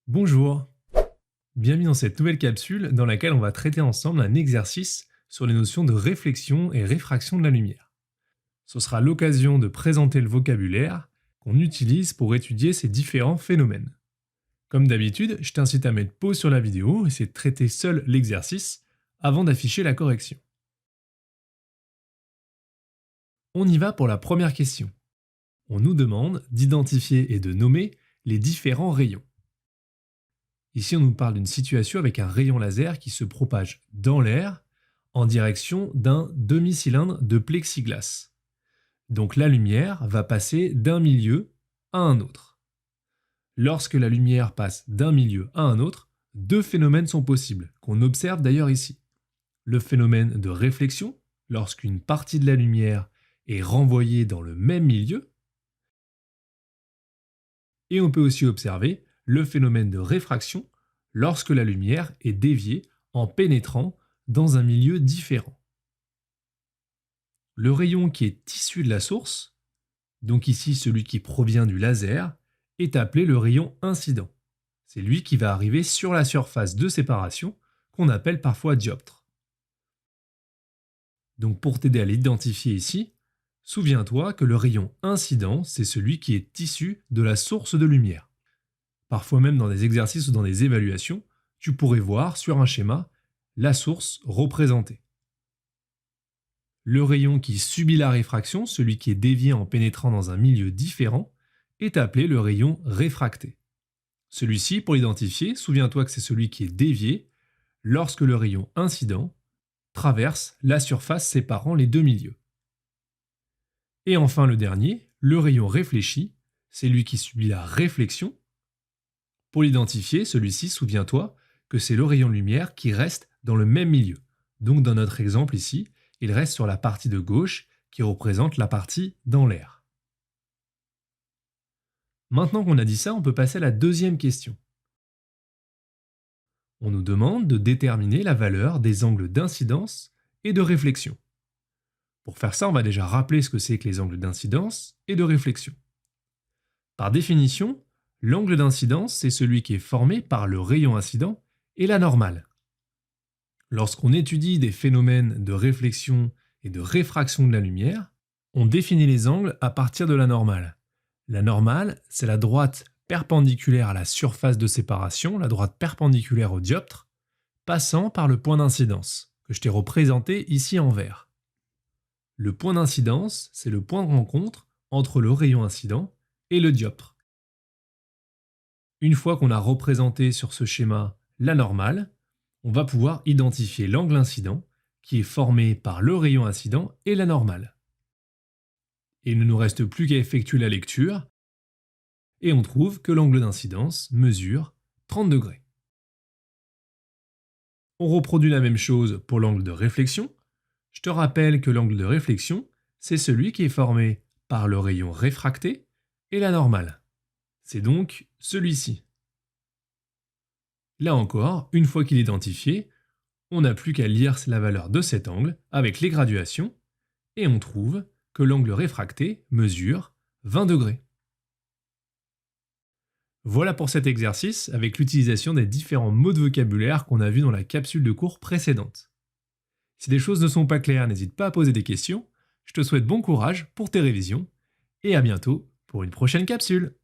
Bonjour, bienvenue dans cette nouvelle capsule dans laquelle on va traiter ensemble un exercice sur les notions de réflexion et réfraction de la lumière. Ce sera l'occasion de présenter le vocabulaire qu'on utilise pour étudier ces différents phénomènes. Comme d'habitude, je t'incite à mettre pause sur la vidéo et essayer de traiter seul l'exercice avant d'afficher la correction. On y va pour la première question. On nous demande d'identifier et de nommer les différents rayons. Ici, on nous parle d'une situation avec un rayon laser qui se propage dans l'air en direction d'un demi-cylindre de plexiglas. Donc la lumière va passer d'un milieu à un autre. Lorsque la lumière passe d'un milieu à un autre, deux phénomènes sont possibles, qu'on observe d'ailleurs ici. Le phénomène de réflexion, lorsqu'une partie de la lumière est renvoyée dans le même milieu, et on peut aussi observer le phénomène de réfraction, lorsque la lumière est déviée en pénétrant dans un milieu différent. Le rayon qui est issu de la source, donc ici celui qui provient du laser, est appelé le rayon incident. C'est lui qui va arriver sur la surface de séparation qu'on appelle parfois dioptre. Donc pour t'aider à l'identifier ici, souviens-toi que le rayon incident, c'est celui qui est issu de la source de lumière. Parfois même dans des exercices ou dans des évaluations, tu pourrais voir sur un schéma la source représentée. Le rayon qui subit la réfraction, celui qui est dévié en pénétrant dans un milieu différent, est appelé le rayon réfracté. Celui-ci, pour l'identifier, souviens-toi que c'est celui qui est dévié lorsque le rayon incident traverse la surface séparant les deux milieux. Et enfin le dernier, le rayon réfléchi, c'est lui qui subit la réflexion. Pour l'identifier, celui-ci, souviens-toi que c'est le rayon de lumière qui reste dans le même milieu. Donc dans notre exemple ici, il reste sur la partie de gauche qui représente la partie dans l'air. Maintenant qu'on a dit ça, on peut passer à la deuxième question. On nous demande de déterminer la valeur des angles d'incidence et de réflexion. Pour faire ça, on va déjà rappeler ce que c'est que les angles d'incidence et de réflexion. Par définition, l'angle d'incidence, c'est celui qui est formé par le rayon incident et la normale. Lorsqu'on étudie des phénomènes de réflexion et de réfraction de la lumière, on définit les angles à partir de la normale. La normale, c'est la droite perpendiculaire à la surface de séparation, la droite perpendiculaire au dioptre, passant par le point d'incidence, que je t'ai représenté ici en vert. Le point d'incidence, c'est le point de rencontre entre le rayon incident et le dioptre. Une fois qu'on a représenté sur ce schéma la normale, on va pouvoir identifier l'angle incident qui est formé par le rayon incident et la normale. Et il ne nous reste plus qu'à effectuer la lecture et on trouve que l'angle d'incidence mesure 30 degrés. On reproduit la même chose pour l'angle de réflexion. Je te rappelle que l'angle de réflexion, c'est celui qui est formé par le rayon réfracté et la normale. C'est donc celui-ci. Là encore, une fois qu'il est identifié, on n'a plus qu'à lire la valeur de cet angle avec les graduations et on trouve que l'angle réfracté mesure 20 degrés. Voilà pour cet exercice avec l'utilisation des différents mots de vocabulaire qu'on a vus dans la capsule de cours précédente. Si des choses ne sont pas claires, n'hésite pas à poser des questions. Je te souhaite bon courage pour tes révisions et à bientôt pour une prochaine capsule.